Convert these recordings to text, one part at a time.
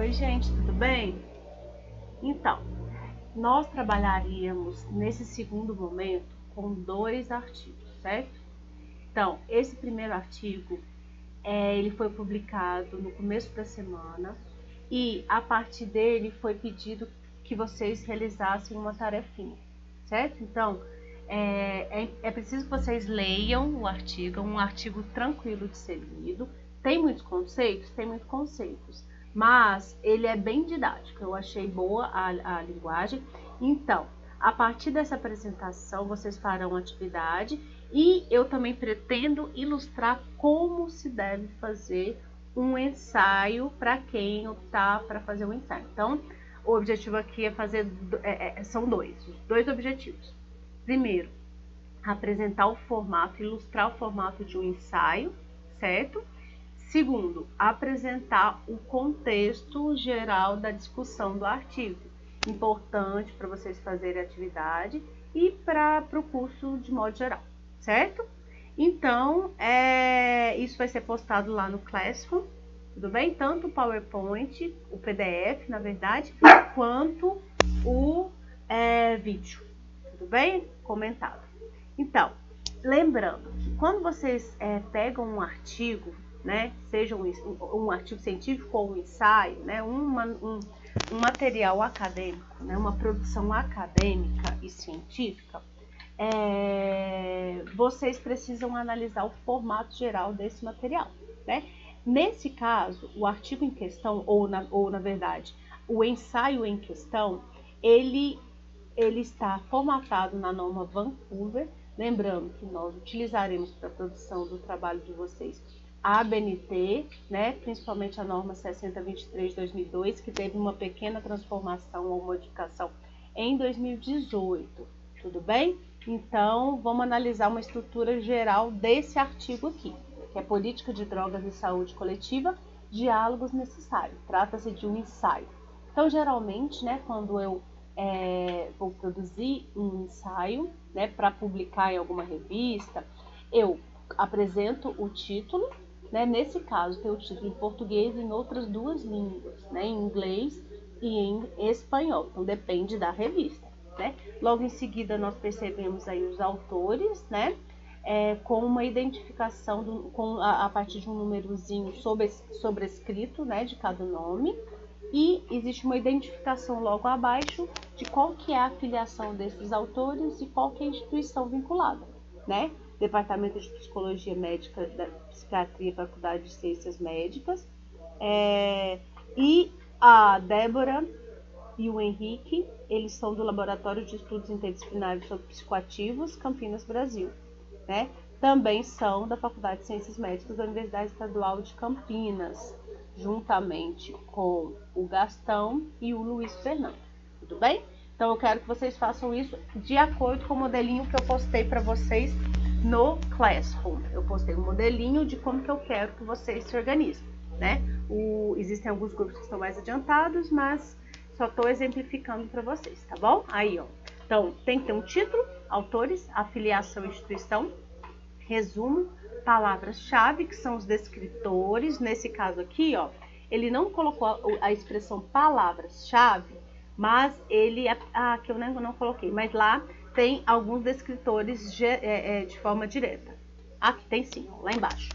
Oi, gente, tudo bem? Então, nós trabalharíamos nesse segundo momento com 2 artigos, certo? Então, esse primeiro artigo, ele foi publicado no começo da semana e a partir dele foi pedido que vocês realizassem uma tarefinha, certo? Então, é preciso que vocês leiam o artigo, é um artigo tranquilo de ser lido. Tem muitos conceitos? Tem muitos conceitos, mas ele é bem didático, eu achei boa a linguagem. Então, a partir dessa apresentação, vocês farão atividade e eu também pretendo ilustrar como se deve fazer um ensaio para quem optar para fazer um ensaio. Então, o objetivo aqui é fazer, são dois objetivos. Primeiro, apresentar o formato, ilustrar o formato de um ensaio, certo? Segundo, apresentar o contexto geral da discussão do artigo. Importante para vocês fazerem a atividade e para o curso de modo geral, certo? Então, isso vai ser postado lá no Classroom, tudo bem? Tanto o PowerPoint, o PDF, na verdade, quanto o vídeo, tudo bem? Comentado. Então, lembrando que quando vocês pegam um artigo, né, seja um artigo científico ou um ensaio, né, um material acadêmico, né, uma produção acadêmica e científica, vocês precisam analisar o formato geral desse material, né? Nesse caso, o artigo em questão, ou na verdade, o ensaio em questão, ele está formatado na norma Vancouver. Lembrando que nós utilizaremos para a produção do trabalho de vocês a ABNT, né, principalmente a norma 6023/2002, que teve uma pequena transformação ou modificação em 2018, tudo bem? Então, vamos analisar uma estrutura geral desse artigo aqui, que é Política de Drogas e Saúde Coletiva, Diálogos Necessários. Trata-se de um ensaio. Então, geralmente, né, quando eu vou produzir um ensaio, né, para publicar em alguma revista, eu apresento o título, né, nesse caso tem o título em português e em outras 2 línguas, né, em inglês e em espanhol, então depende da revista, né. Logo em seguida nós percebemos aí os autores, né, com uma identificação a partir de um númerozinho sobrescrito, né, de cada nome. E existe uma identificação logo abaixo de qual que é a afiliação desses autores e qual que é a instituição vinculada, né? Departamento de Psicologia Médica da Psiquiatria e Faculdade de Ciências Médicas. E a Débora e o Henrique, eles são do Laboratório de Estudos Interdisciplinares sobre Psicoativos, Campinas, Brasil, né? Também são da Faculdade de Ciências Médicas da Universidade Estadual de Campinas, juntamente com o Gastão e o Luiz Fernando, tudo bem? Então eu quero que vocês façam isso de acordo com o modelinho que eu postei para vocês no Classroom. Eu postei um modelinho de como que eu quero que vocês se organizem, né? Existem alguns grupos que estão mais adiantados, mas só estou exemplificando para vocês, tá bom? Aí, ó. Então, tem que ter um título, autores, afiliação e instituição, resumo, palavras-chave, que são os descritores. Nesse caso aqui, ó, ele não colocou a expressão palavras-chave, mas ele, que eu não coloquei, mas lá tem alguns descritores de forma direta. Aqui tem sim, ó, lá embaixo.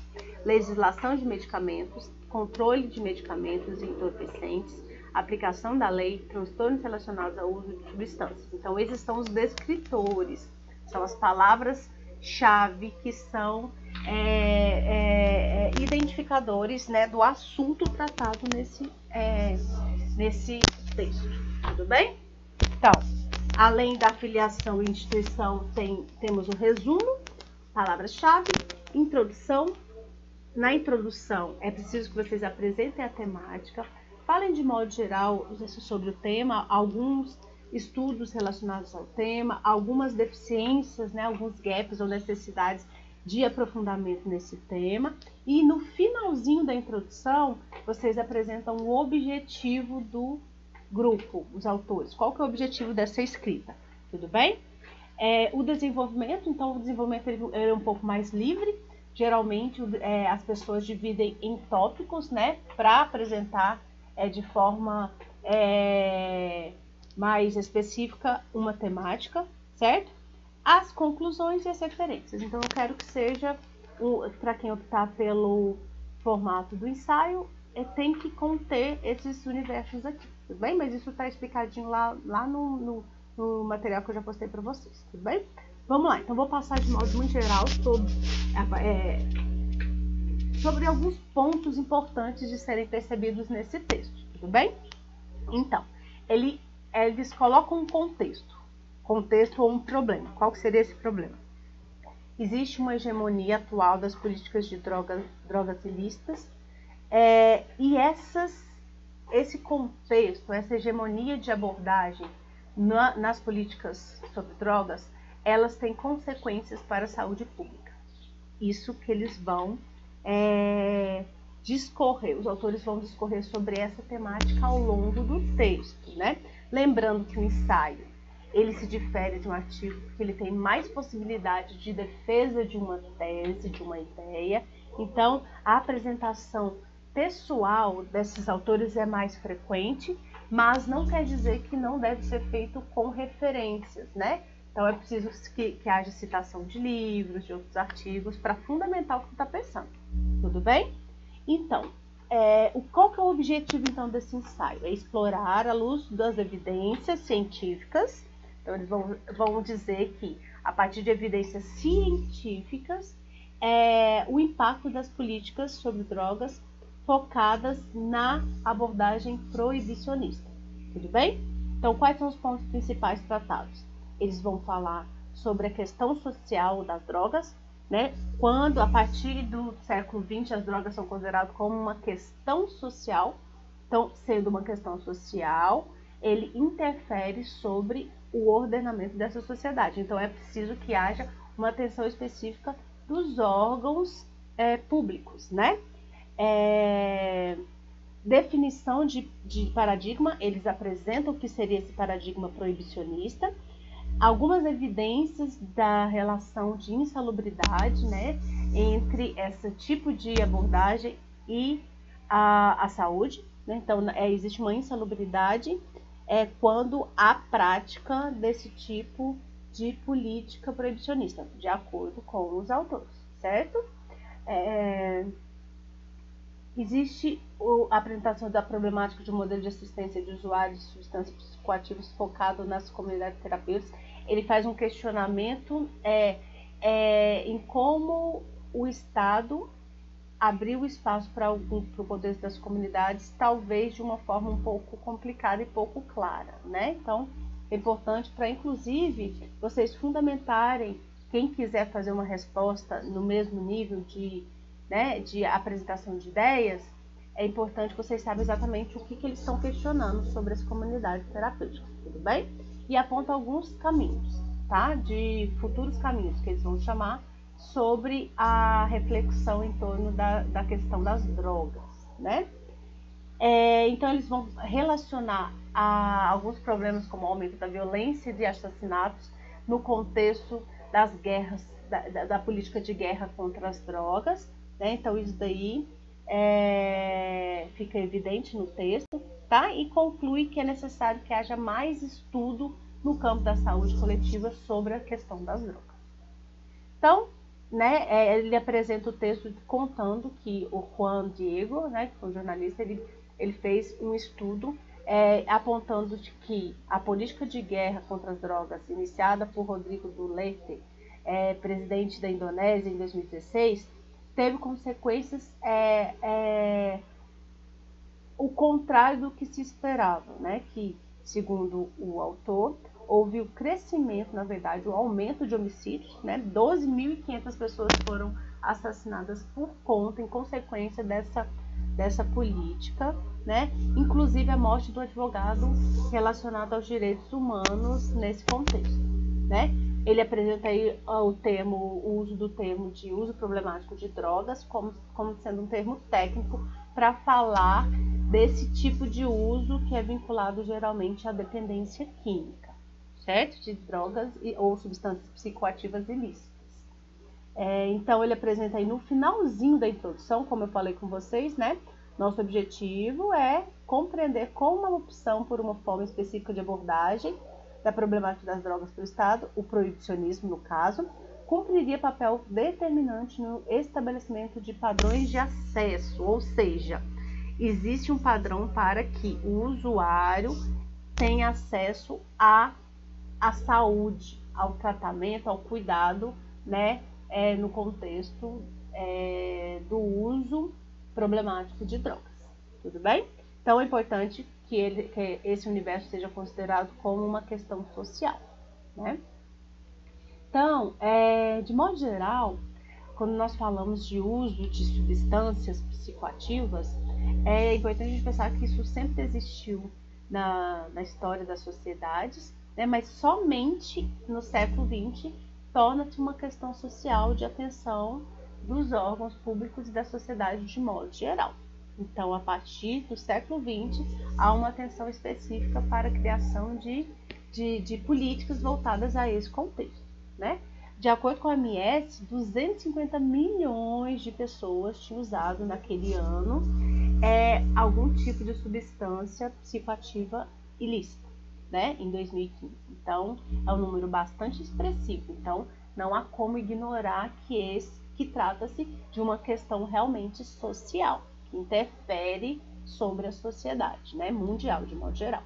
Legislação de medicamentos, controle de medicamentos e entorpecentes, aplicação da lei, transtornos relacionados ao uso de substâncias. Então, esses são os descritores, são as palavras-chave que são identificadores, né, do assunto tratado nesse texto, tudo bem? Então, além da afiliação e instituição, temos o resumo, palavras-chave, introdução. Na introdução, é preciso que vocês apresentem a temática, falem de modo geral sobre o tema, alguns estudos relacionados ao tema, algumas deficiências, né, alguns gaps ou necessidades de aprofundamento nesse tema. E no finalzinho da introdução, vocês apresentam o objetivo do grupo, os autores. Qual que é o objetivo dessa escrita? Tudo bem? O desenvolvimento, então o desenvolvimento ele é um pouco mais livre. Geralmente as pessoas dividem em tópicos, né, para apresentar de forma mais específica uma temática, certo? As conclusões e as referências. Então, eu quero que seja, para quem optar pelo formato do ensaio, tem que conter esses universos aqui, tudo bem? Mas isso está explicadinho lá no material que eu já postei para vocês, tudo bem? Vamos lá, então vou passar de modo muito geral sobre alguns pontos importantes de serem percebidos nesse texto, tudo bem? Então, eles colocam um contexto ou um problema. Qual que seria esse problema? Existe uma hegemonia atual das políticas de drogas ilícitas, e esse contexto, essa hegemonia de abordagem nas políticas sobre drogas, elas têm consequências para a saúde pública. Isso que eles vão discorrer, os autores vão discorrer sobre essa temática ao longo do texto, né? Lembrando que o ensaio, ele se difere de um artigo porque ele tem mais possibilidade de defesa de uma tese, de uma ideia. Então, a apresentação pessoal desses autores é mais frequente, mas não quer dizer que não deve ser feito com referências, né? Então, é preciso que haja citação de livros, de outros artigos, para fundamentar o que está pensando. Tudo bem? Então, qual que é o objetivo, então, desse ensaio? É explorar, à luz das evidências científicas. Então, eles vão dizer que, a partir de evidências científicas, o impacto das políticas sobre drogas focadas na abordagem proibicionista. Tudo bem? Então, quais são os pontos principais tratados? Eles vão falar sobre a questão social das drogas, né? Quando, a partir do século XX, as drogas são consideradas como uma questão social. Então, sendo uma questão social, ele interfere sobre o ordenamento dessa sociedade. Então, é preciso que haja uma atenção específica dos órgãos públicos, né? Definição de paradigma, eles apresentam o que seria esse paradigma proibicionista, algumas evidências da relação de insalubridade, né, entre esse tipo de abordagem e a saúde, né? Então, existe uma insalubridade quando há prática desse tipo de política proibicionista, de acordo com os autores, certo? Existe a apresentação da problemática de um modelo de assistência de usuários de substâncias psicoativas focado nas comunidades terapêuticas. Ele faz um questionamento em como o Estado abriu espaço para o contexto das comunidades, talvez de uma forma um pouco complicada e pouco clara, né? Então, é importante para, inclusive, vocês fundamentarem, quem quiser fazer uma resposta no mesmo nível de apresentação de ideias, é importante que vocês saibam exatamente o que eles estão questionando sobre as comunidades terapêuticas, tudo bem? E aponta alguns caminhos, tá? De futuros caminhos que eles vão chamar sobre a reflexão em torno da questão das drogas, né? Então, eles vão relacionar alguns problemas como o aumento da violência e de assassinatos no contexto das guerras, da política de guerra contra as drogas, né? Então, isso daí fica evidente no texto, tá? E conclui que é necessário que haja mais estudo no campo da saúde coletiva sobre a questão das drogas. Então, né, ele apresenta o texto contando que o Juan Diego, né, que foi um jornalista, ele fez um estudo apontando de que a política de guerra contra as drogas iniciada por Rodrigo Duterte, presidente da Indonésia em 2016, teve consequências o contrário do que se esperava, né? Que, segundo o autor, houve o crescimento, na verdade, o aumento de homicídios, né? 12.500 pessoas foram assassinadas por conta, em consequência dessa política, né? Inclusive a morte do advogado relacionado aos direitos humanos nesse contexto, né? Ele apresenta aí o uso do termo de uso problemático de drogas como sendo um termo técnico para falar desse tipo de uso que é vinculado geralmente à dependência química, certo? De drogas ou substâncias psicoativas ilícitas. Então, ele apresenta aí no finalzinho da introdução, como eu falei com vocês, né? Nosso objetivo é compreender como uma opção por uma forma específica de abordagem da problemática das drogas pelo Estado, o proibicionismo no caso, cumpriria papel determinante no estabelecimento de padrões de acesso, ou seja, existe um padrão para que o usuário tenha acesso à saúde, ao tratamento, ao cuidado, né, no contexto do uso problemático de drogas. Tudo bem? Então é importante que esse universo seja considerado como uma questão social, né? Então, de modo geral, quando nós falamos de uso de substâncias psicoativas, é importante a gente pensar que isso sempre existiu na história das sociedades, né? Mas somente no século XX torna-se uma questão social de atenção dos órgãos públicos e da sociedade de modo geral. Então, a partir do século XX, há uma atenção específica para a criação de políticas voltadas a esse contexto, né? De acordo com a OMS, 250 milhões de pessoas tinham usado naquele ano algum tipo de substância psicoativa ilícita, né? Em 2015. Então, é um número bastante expressivo. Então, não há como ignorar que trata-se de uma questão realmente social, que interfere sobre a sociedade, né, mundial, de modo geral.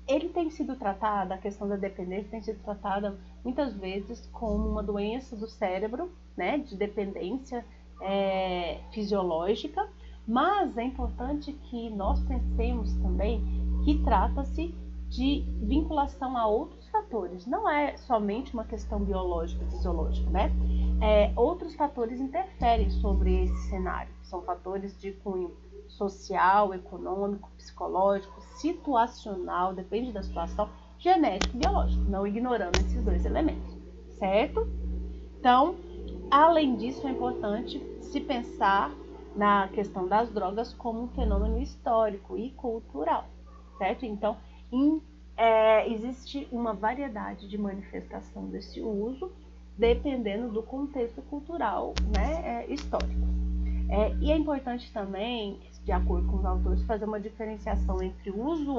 Ele tem sido tratado, a questão da dependência tem sido tratada muitas vezes como uma doença do cérebro, né, de dependência fisiológica, mas é importante que nós pensemos também que trata-se de vinculação a outros fatores, não é somente uma questão biológica, fisiológica, né? Outros fatores interferem sobre esse cenário, são fatores de cunho social, econômico, psicológico, situacional, depende da situação, genético e biológico, não ignorando esses dois elementos, certo? Então, além disso, é importante se pensar na questão das drogas como um fenômeno histórico e cultural, certo? Então, existe uma variedade de manifestação desse uso, dependendo do contexto cultural, né, histórico. E é importante também, de acordo com os autores, fazer uma diferenciação entre o uso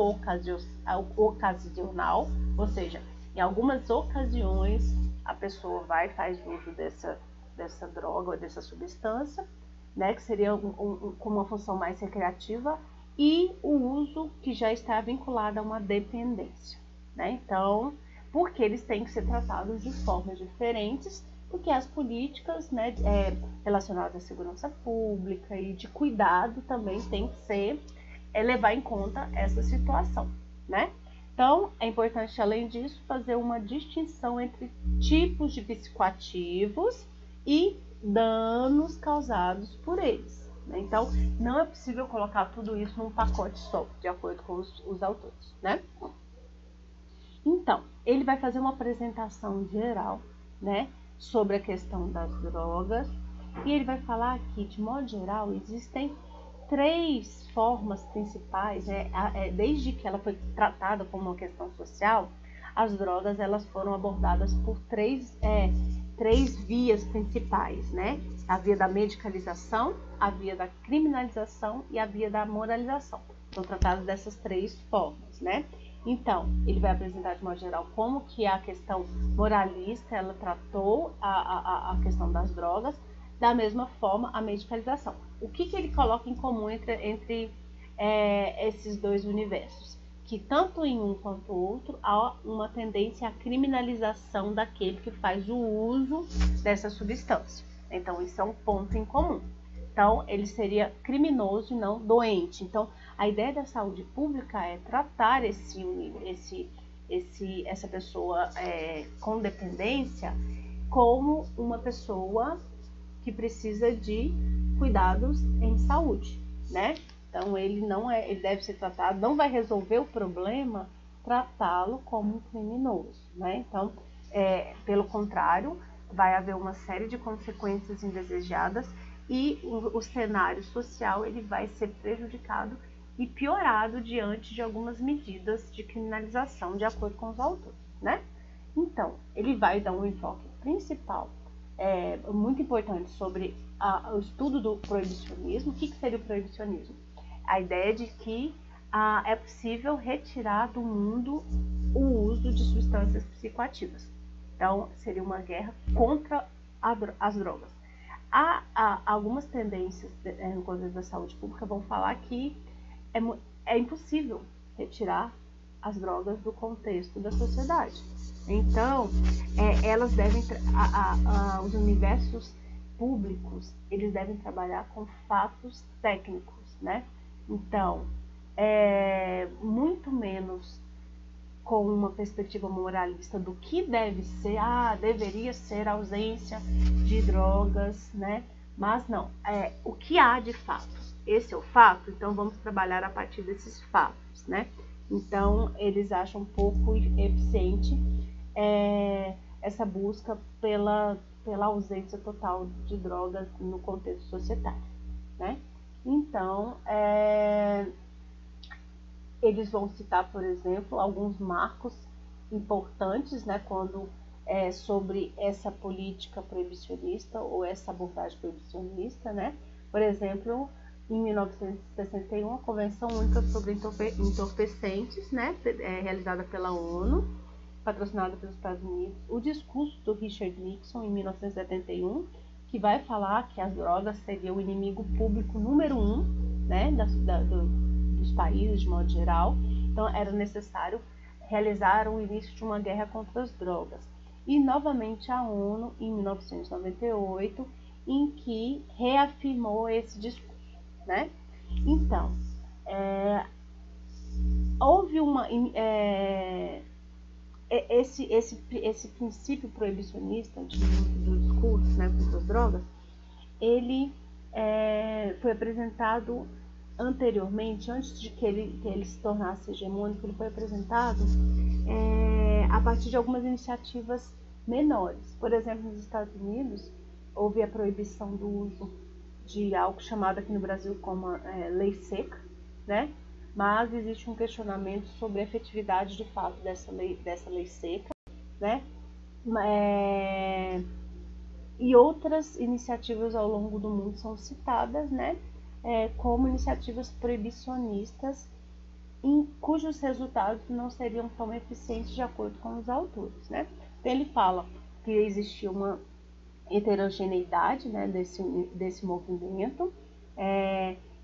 ocasional, ou seja, em algumas ocasiões a pessoa vai e faz uso dessa droga ou dessa substância, né, que seria com uma função mais recreativa, e o uso que já está vinculado a uma dependência, né? Então, porque eles têm que ser tratados de formas diferentes, porque as políticas, né, relacionadas à segurança pública e de cuidado também tem que ser levar em conta essa situação, né? Então, é importante, além disso, fazer uma distinção entre tipos de psicoativos e danos causados por eles. Então, não é possível colocar tudo isso num pacote só, de acordo com os autores, né? Então, ele vai fazer uma apresentação geral, né, sobre a questão das drogas, e ele vai falar que, de modo geral, existem 3 formas principais, né? Desde que ela foi tratada como uma questão social, as drogas elas foram abordadas por três vias principais, né? A via da medicalização, a via da criminalização e a via da moralização. São tratadas dessas 3 formas, né? Então, ele vai apresentar de modo geral como que a questão moralista ela tratou a questão das drogas, da mesma forma a medicalização. O que ele coloca em comum entre esses dois universos? Que tanto em um quanto outro há uma tendência à criminalização daquele que faz o uso dessa substância. Então, isso é um ponto em comum. Então, ele seria criminoso e não doente. Então, a ideia da saúde pública é tratar essa pessoa com dependência como uma pessoa que precisa de cuidados em saúde, né? Então, ele deve ser tratado, não vai resolver o problema tratá-lo como um criminoso, né? Então, pelo contrário, vai haver uma série de consequências indesejadas e o cenário social ele vai ser prejudicado e piorado diante de algumas medidas de criminalização, de acordo com os autores, né? Então, ele vai dar um enfoque principal, muito importante sobre o estudo do proibicionismo. O que seria o proibicionismo? A ideia de que é possível retirar do mundo o uso de substâncias psicoativas. Então, seria uma guerra contra as drogas. Há algumas tendências no contexto da saúde pública vão falar que é impossível retirar as drogas do contexto da sociedade. Então, elas devem os universos públicos, eles devem trabalhar com fatos técnicos, né? Então, muito menos com uma perspectiva moralista do que deve ser, deveria ser a ausência de drogas, né? Mas não, o que há de fato. Esse é o fato, então vamos trabalhar a partir desses fatos, né? Então, eles acham um pouco eficiente essa busca pela ausência total de drogas no contexto societário, né? Então, eles vão citar, por exemplo, alguns marcos importantes, né, quando sobre essa política proibicionista ou essa abordagem proibicionista, né? Por exemplo, em 1961, a Convenção Única sobre Entorpecentes, né, realizada pela ONU, patrocinada pelos Estados Unidos, o discurso do Richard Nixon em 1971, que vai falar que as drogas seriam o inimigo público número 1, né, dos países de modo geral. Então era necessário realizar o início de uma guerra contra as drogas. E novamente a ONU em 1998, em que reafirmou esse discurso, né? Então, houve esse princípio proibicionista do discurso, né, contra as drogas, ele foi apresentado anteriormente, antes de que ele se tornasse hegemônico, ele foi apresentado a partir de algumas iniciativas menores. Por exemplo, nos Estados Unidos, houve a proibição do uso de algo chamado aqui no Brasil como lei seca, né? Mas existe um questionamento sobre a efetividade de fato dessa lei seca, né? E outras iniciativas ao longo do mundo são citadas, né? Como iniciativas proibicionistas, cujos resultados não seriam tão eficientes de acordo com os autores, né? Então ele fala que existia uma heterogeneidade, né, desse movimento,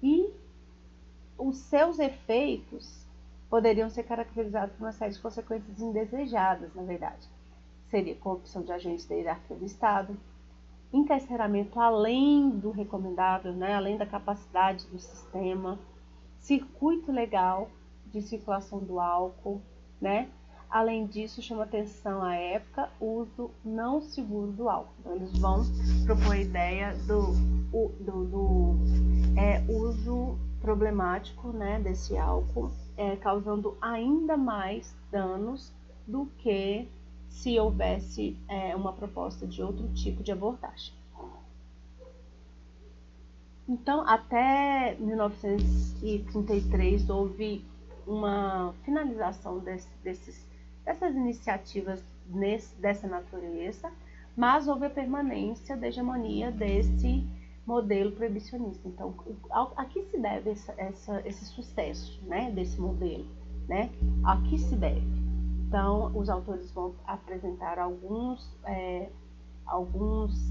e os seus efeitos poderiam ser caracterizados por uma série de consequências indesejadas, na verdade. Seria corrupção de agentes da hierarquia do Estado, encarceramento além do recomendado, né, além da capacidade do sistema, circuito legal de circulação do álcool, né? Além disso, chama atenção à época o uso não seguro do álcool. Então, eles vão propor a ideia do uso problemático, né, desse álcool, causando ainda mais danos do que se houvesse uma proposta de outro tipo de abordagem. Então, até 1933 houve uma finalização dessas iniciativas dessa natureza, mas houve a permanência da hegemonia desse modelo proibicionista. Então, a que se deve esse sucesso, né, desse modelo, né? A que se deve? Então, os autores vão apresentar alguns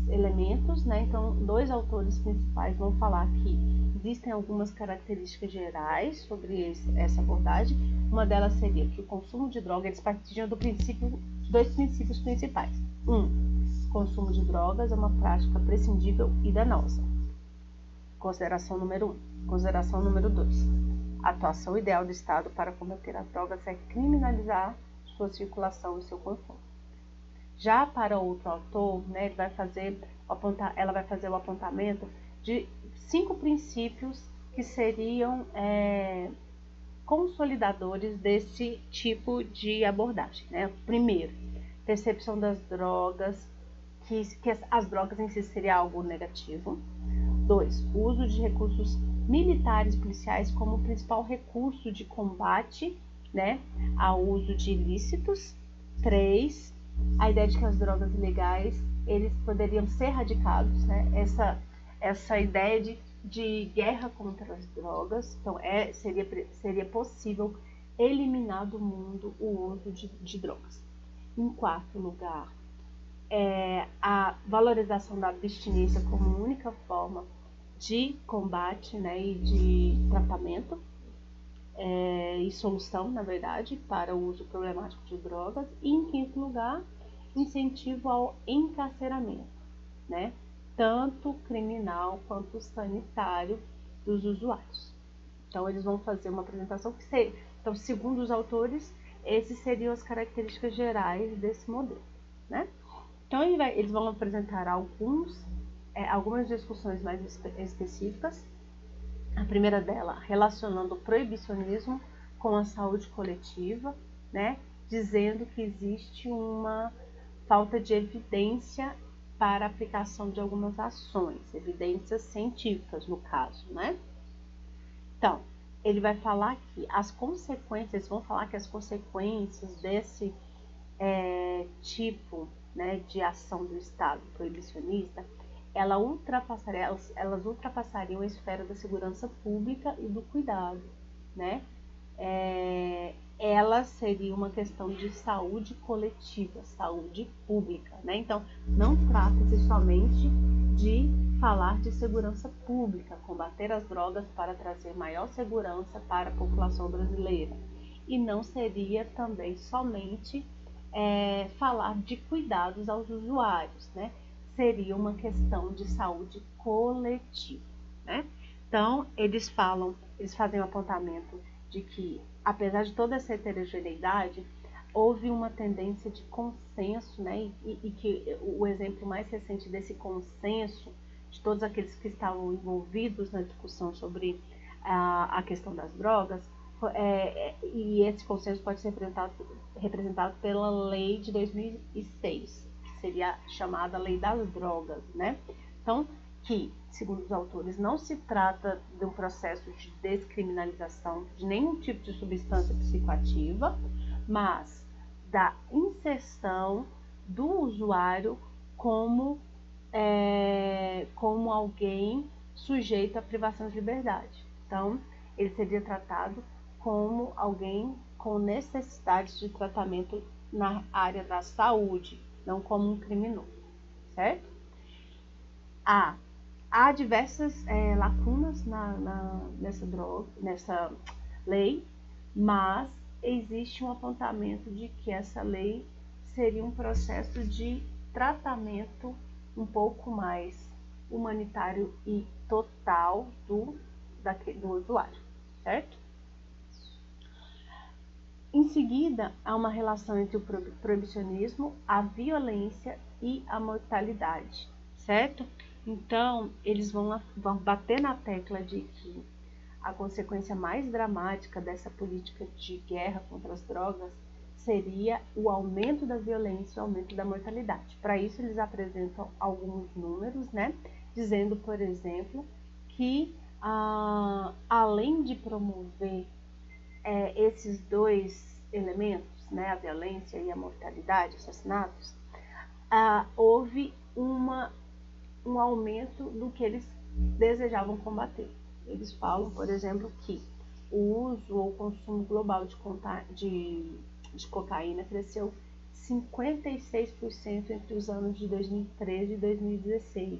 elementos, né? Então, dois autores principais vão falar que existem algumas características gerais sobre essa abordagem. Uma delas seria que o consumo de droga, eles partilham de dois princípios principais. Consumo de drogas é uma prática prescindível e danosa. Consideração número 1. Consideração número 2. A atuação ideal do Estado para combater as drogas é criminalizar sua circulação e seu consumo. Já para outro autor, né, ela vai fazer o apontamento de 5 princípios que seriam consolidadores desse tipo de abordagem, né? Primeiro, percepção das drogas, que as drogas em si seria algo negativo. 2, uso de recursos militares e policiais como principal recurso de combate, né, ao uso de ilícitos. 3, a ideia de que as drogas ilegais eles poderiam ser erradicados, né? essa ideia de guerra contra as drogas. Então, seria possível eliminar do mundo o uso de drogas. Em quarto lugar, a valorização da abstinência como única forma de combate, né, e de tratamento e solução, na verdade, para o uso problemático de drogas. E, em quinto lugar, incentivo ao encarceramento, né, tanto criminal quanto sanitário dos usuários. Então, eles vão fazer uma apresentação que seria, então, segundo os autores, essas seriam as características gerais desse modelo, né? Então, eles vão apresentar algumas discussões mais específicas. A primeira dela, relacionando o proibicionismo com a saúde coletiva, né? Dizendo que existe uma falta de evidência para a aplicação de algumas ações, evidências científicas, no caso, né? Então, ele vai falar que eles vão falar que as consequências desse tipo, né, de ação do Estado proibicionista, elas ultrapassariam a esfera da segurança pública e do cuidado, né? Ela seria uma questão de saúde coletiva, saúde pública, né? Então, não trata-se somente de falar de segurança pública, combater as drogas para trazer maior segurança para a população brasileira. E não seria também somente falar de cuidados aos usuários, né? Seria uma questão de saúde coletiva, né? Então, eles fazem um apontamento de que, apesar de toda essa heterogeneidade, houve uma tendência de consenso, né? E que o exemplo mais recente desse consenso, de todos aqueles que estavam envolvidos na discussão sobre a questão das drogas, e esse consenso pode ser representado pela lei de 2006, que seria chamada Lei das Drogas, né? Então, que, segundo os autores, não se trata de um processo de descriminalização de nenhum tipo de substância psicoativa, mas da inserção do usuário como alguém sujeito à privação de liberdade. Então, ele seria tratado como alguém com necessidades de tratamento na área da saúde, não como um criminoso, certo? Há diversas lacunas nessa lei, mas existe um apontamento de que essa lei seria um processo de tratamento um pouco mais humanitário e total do usuário, certo? Em seguida, há uma relação entre o proibicionismo, a violência e a mortalidade, certo? Então, eles vão bater na tecla de que a consequência mais dramática dessa política de guerra contra as drogas seria o aumento da violência e o aumento da mortalidade. Para isso, eles apresentam alguns números, né? Dizendo, por exemplo, que além de promover esses dois elementos, né, a violência e a mortalidade, assassinatos, houve um aumento do que eles desejavam combater. Eles falam, por exemplo, que o uso ou consumo global de cocaína cresceu 56% entre os anos de 2013 e 2016,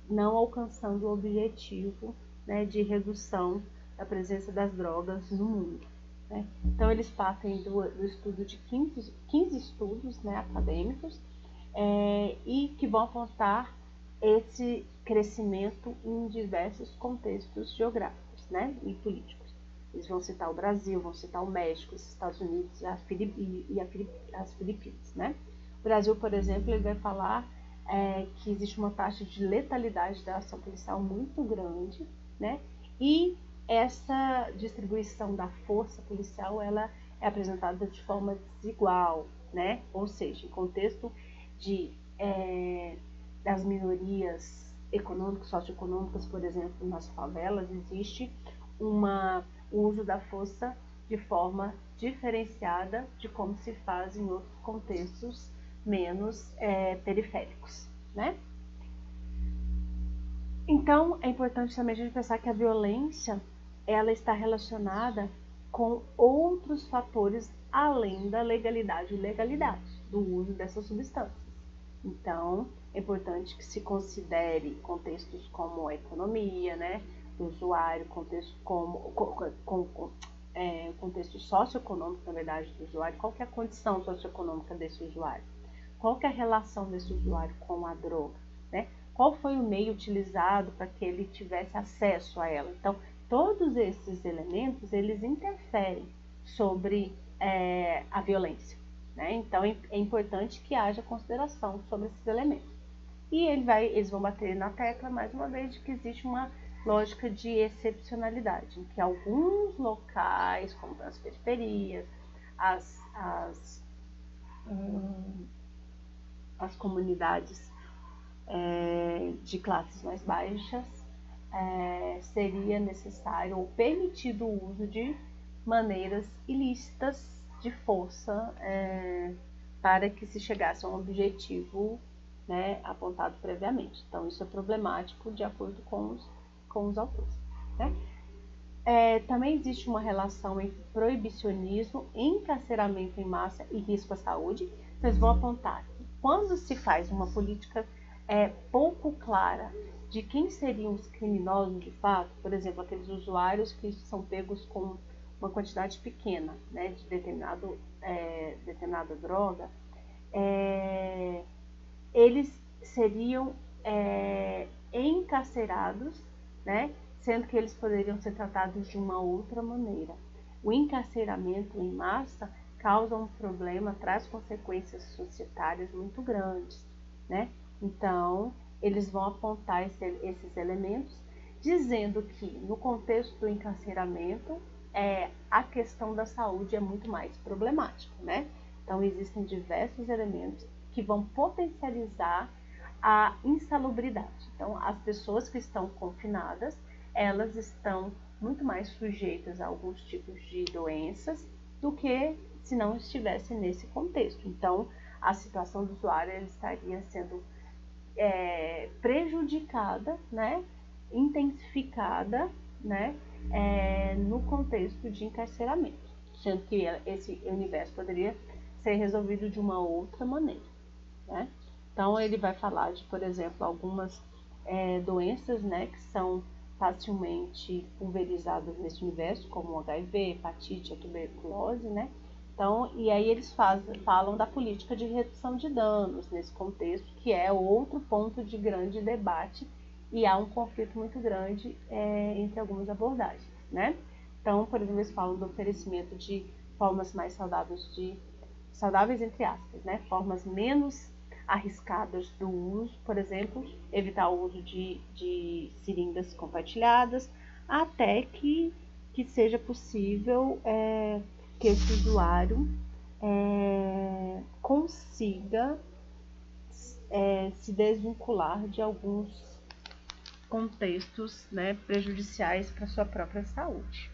não alcançando o objetivo, né, de redução da presença das drogas no mundo, né? Então, eles partem do estudo de 15 estudos, né, acadêmicos, e que vão apontar esse crescimento em diversos contextos geográficos, né, e políticos. Eles vão citar o Brasil, vão citar o México, os Estados Unidos as Filipinas, né? O Brasil, por exemplo, ele vai falar que existe uma taxa de letalidade da ação policial muito grande, né? E essa distribuição da força policial, ela é apresentada de forma desigual, né? Ou seja, em contexto das minorias econômicas, socioeconômicas, por exemplo, nas favelas, existe o uso da força de forma diferenciada de como se faz em outros contextos menos periféricos, né? Então, é importante também a gente pensar que a violência, ela está relacionada com outros fatores além da legalidade e ilegalidade do uso dessas substâncias. Então, é importante que se considere contextos como a economia, né, do usuário, contexto como contexto socioeconômico, na verdade, do usuário, qual que é a condição socioeconômica desse usuário, qual que é a relação desse usuário com a droga, né? Qual foi o meio utilizado para que ele tivesse acesso a ela. Então, todos esses elementos, eles interferem sobre a violência, né? Então, é importante que haja consideração sobre esses elementos. E eles vão bater na tecla, mais uma vez, de que existe uma lógica de excepcionalidade, em que alguns locais, como as periferias, as comunidades de classes mais baixas, seria necessário ou permitido o uso de maneiras ilícitas de força para que se chegasse a um objetivo, né, apontado previamente. Então, isso é problemático de acordo com os autores, né? Também existe uma relação entre proibicionismo, encarceramento em massa e risco à saúde. Vocês vão apontar que quando se faz uma política pouco clara de quem seriam os criminosos de fato, por exemplo, aqueles usuários que são pegos com uma quantidade pequena, né, de determinada droga, eles seriam encarcerados, né, sendo que eles poderiam ser tratados de uma outra maneira. O encarceramento em massa causa um problema, traz consequências societárias muito grandes, né? Então, eles vão apontar esses elementos, dizendo que no contexto do encarceramento, a questão da saúde é muito mais problemática, né? Então, existem diversos elementos que vão potencializar a insalubridade. Então, as pessoas que estão confinadas, elas estão muito mais sujeitas a alguns tipos de doenças do que se não estivesse nesse contexto. Então, a situação do usuário ele estaria sendo prejudicada, né, intensificada, né, no contexto de encarceramento, sendo que esse universo poderia ser resolvido de uma outra maneira, né? Então, ele vai falar de, por exemplo, algumas doenças, né, que são facilmente pulverizadas nesse universo, como o HIV, hepatite, a tuberculose, né? Então, e aí eles falam da política de redução de danos nesse contexto, que é outro ponto de grande debate, e há um conflito muito grande entre algumas abordagens, né? Então, por exemplo, eles falam do oferecimento de formas mais saudáveis entre aspas, né? Formas menos arriscadas do uso, por exemplo, evitar o uso de seringas compartilhadas, até que seja possível que esse usuário consiga se desvincular de alguns contextos, né, prejudiciais para a sua própria saúde.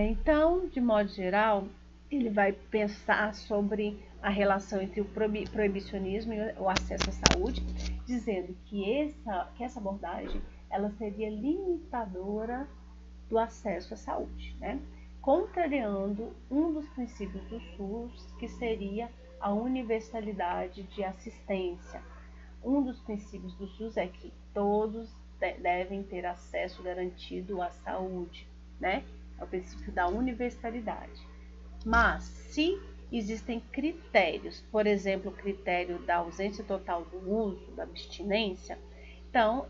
Então, de modo geral, ele vai pensar sobre a relação entre o proibicionismo e o acesso à saúde, dizendo que essa abordagem ela seria limitadora do acesso à saúde, né? Contrariando um dos princípios do SUS, que seria a universalidade de assistência. Um dos princípios do SUS é que todos devem ter acesso garantido à saúde, né? É o princípio da universalidade. Mas, se existem critérios, por exemplo, o critério da ausência total do uso, da abstinência, então,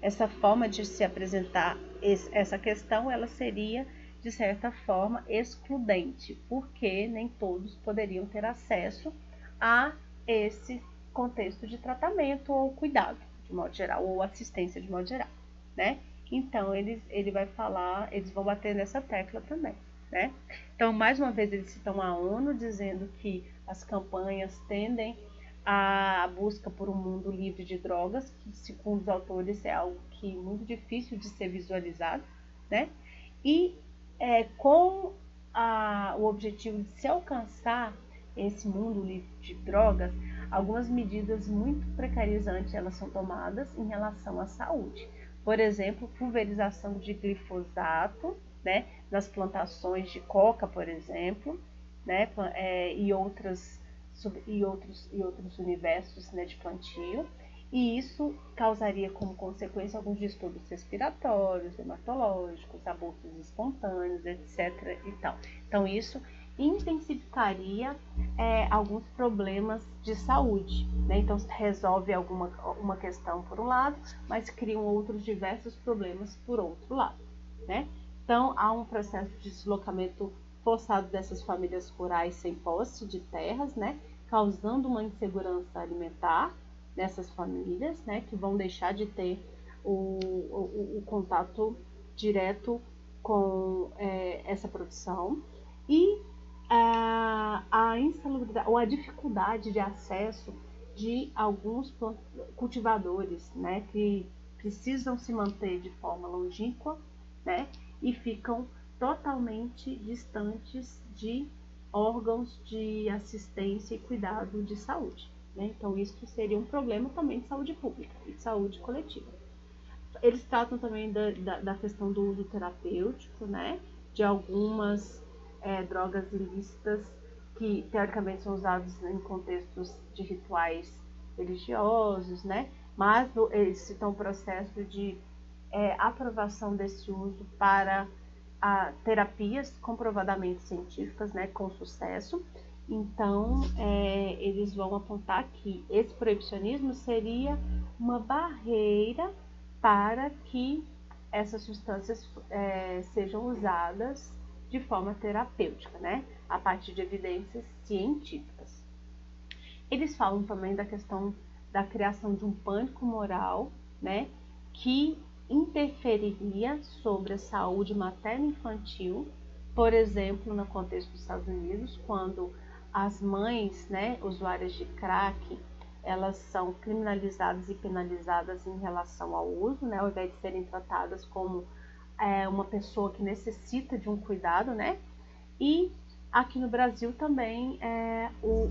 essa forma de se apresentar essa questão, ela seria, de certa forma, excludente, porque nem todos poderiam ter acesso a esse contexto de tratamento ou cuidado, de modo geral, ou assistência de modo geral, né? Então, ele vai falar, eles vão bater nessa tecla também, né? Então, mais uma vez, eles citam a ONU, dizendo que as campanhas tendem à busca por um mundo livre de drogas, que, segundo os autores, é algo que é muito difícil de ser visualizado, né? E com o objetivo de se alcançar, esse mundo livre de drogas, algumas medidas muito precarizantes elas são tomadas em relação à saúde. Por exemplo, pulverização de glifosato, né, nas plantações de coca, por exemplo, né, e outros universos, né, de plantio. E isso causaria como consequência alguns distúrbios respiratórios, hematológicos, abortos espontâneos, etc. E tal. Então isso intensificaria alguns problemas de saúde, né? Então resolve uma questão por um lado, mas criam outros diversos problemas por outro lado, né? Então há um processo de deslocamento forçado dessas famílias rurais sem posse de terras, né? Causando uma insegurança alimentar dessas famílias, né, que vão deixar de ter o contato direto com essa produção, e a insalubridade ou a dificuldade de acesso de alguns cultivadores, né, que precisam se manter de forma longínqua, né, e ficam totalmente distantes de órgãos de assistência e cuidado de saúde. Então, isso seria um problema também de saúde pública e de saúde coletiva. Eles tratam também da questão do uso terapêutico, né? De algumas drogas ilícitas que, teoricamente, são usadas em contextos de rituais religiosos, né? Mas eles citam o processo de aprovação desse uso para terapias comprovadamente científicas, né? Com sucesso. Então, eles vão apontar que esse proibicionismo seria uma barreira para que essas substâncias sejam usadas de forma terapêutica, né? A partir de evidências científicas. Eles falam também da questão da criação de um pânico moral, né? Que interferiria sobre a saúde materno-infantil, por exemplo, no contexto dos Estados Unidos, quando as mães, né, usuárias de crack, elas são criminalizadas e penalizadas em relação ao uso, né, ao invés de serem tratadas como uma pessoa que necessita de um cuidado, né? E aqui no Brasil também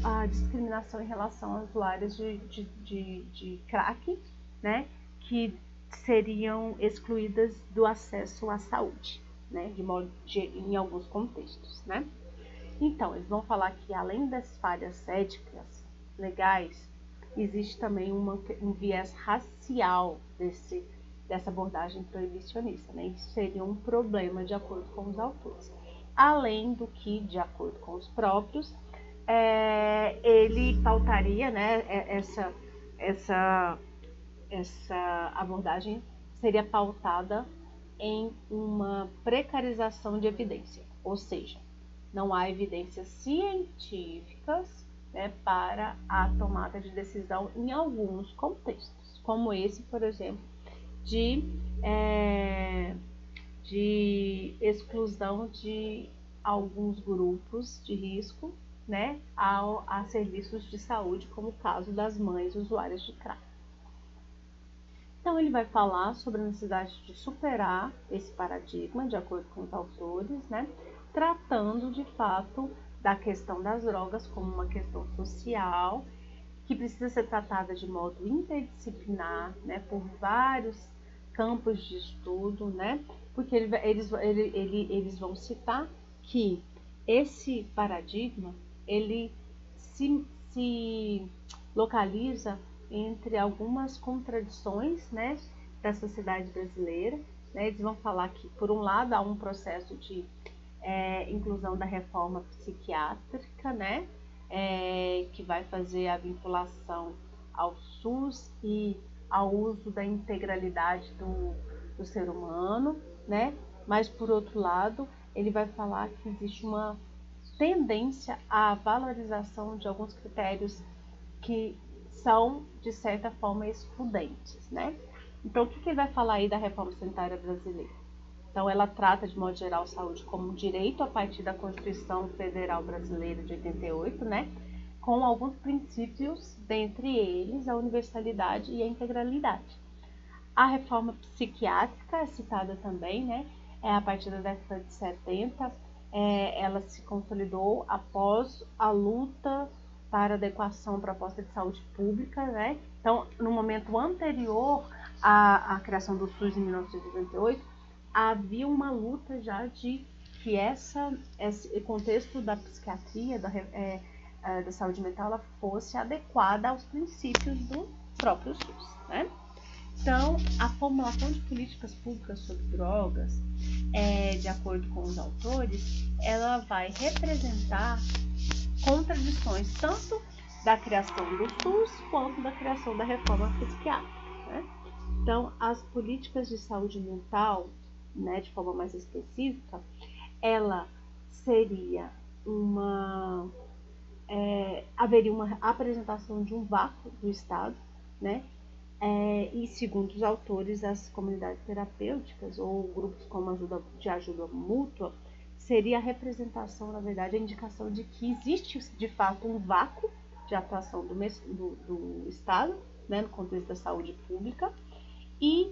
a discriminação em relação às usuárias de crack, né, que seriam excluídas do acesso à saúde, né, em alguns contextos, né? Então, eles vão falar que além das falhas éticas, legais, existe também um viés racial dessa abordagem proibicionista, né? Isso seria um problema de acordo com os autores. Além do que, de acordo com os próprios, ele pautaria, né, essa abordagem seria pautada em uma precarização de evidência, ou seja, não há evidências científicas, né, para a tomada de decisão em alguns contextos, como esse, por exemplo, de exclusão de alguns grupos de risco, né, a serviços de saúde, como o caso das mães usuárias de crack. Então, ele vai falar sobre a necessidade de superar esse paradigma, de acordo com os autores, né, tratando de fato da questão das drogas como uma questão social que precisa ser tratada de modo interdisciplinar, né, por vários campos de estudo, né, porque eles vão citar que esse paradigma ele se localiza entre algumas contradições, né, da sociedade brasileira, né. Eles vão falar que, por um lado, há um processo de inclusão da reforma psiquiátrica, né, que vai fazer a vinculação ao SUS e ao uso da integralidade do ser humano, né, mas, por outro lado, ele vai falar que existe uma tendência à valorização de alguns critérios que são, de certa forma, excludentes, né. Então, o que ele vai falar aí da reforma sanitária brasileira? Então, ela trata, de modo geral, a saúde como um direito a partir da Constituição Federal Brasileira de 88, né? Com alguns princípios, dentre eles a universalidade e a integralidade. A reforma psiquiátrica é citada também, né? A partir da década de 70, ela se consolidou após a luta para adequação à proposta de saúde pública, né? Então, no momento anterior à criação do SUS em 1988, havia uma luta já de que esse contexto da psiquiatria, da saúde mental, ela fosse adequada aos princípios do próprio SUS, né? Então, a formulação de políticas públicas sobre drogas, de acordo com os autores, ela vai representar contradições tanto da criação do SUS quanto da criação da reforma psiquiátrica, né? Então, as políticas de saúde mental, né, de forma mais específica, ela seria haveria uma apresentação de um vácuo do Estado, né? E segundo os autores, as comunidades terapêuticas ou grupos como de ajuda mútua seria a representação, na verdade, a indicação de que existe de fato um vácuo de atuação do Estado, né, no contexto da saúde pública, e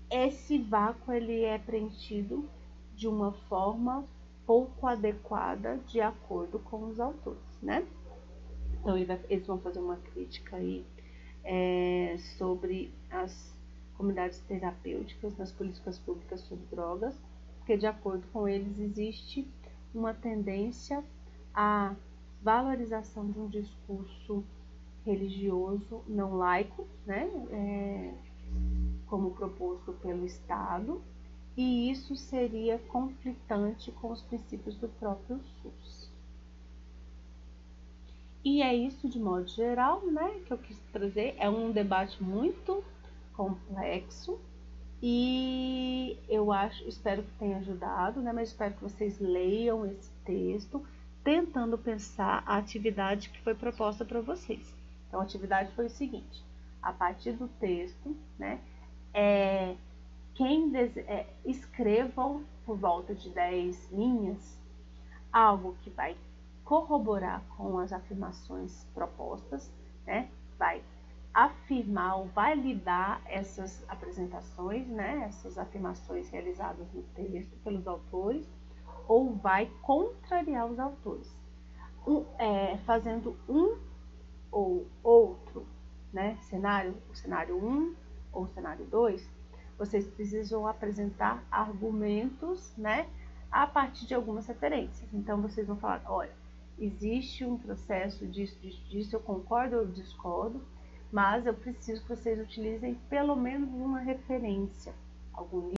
esse vácuo ele é preenchido de uma forma pouco adequada de acordo com os autores, né? Então eles vão fazer uma crítica aí sobre as comunidades terapêuticas nas políticas públicas sobre drogas, porque de acordo com eles existe uma tendência à valorização de um discurso religioso não laico, né? Como proposto pelo Estado, e isso seria conflitante com os princípios do próprio SUS. E é isso de modo geral, né, que eu quis trazer. É um debate muito complexo e espero que tenha ajudado, né, mas espero que vocês leiam esse texto tentando pensar a atividade que foi proposta para vocês. Então, a atividade foi o seguinte: a partir do texto, né, escrevam por volta de 10 linhas algo que vai corroborar com as afirmações propostas, né? Vai afirmar ou validar essas apresentações, né? Essas afirmações realizadas no texto pelos autores, ou vai contrariar os autores, fazendo um ou outro, né? O cenário 1 ou o cenário 2, vocês precisam apresentar argumentos, né? A partir de algumas referências. Então, vocês vão falar, olha, existe um processo disso, eu concordo ou discordo, mas eu preciso que vocês utilizem pelo menos uma referência, algum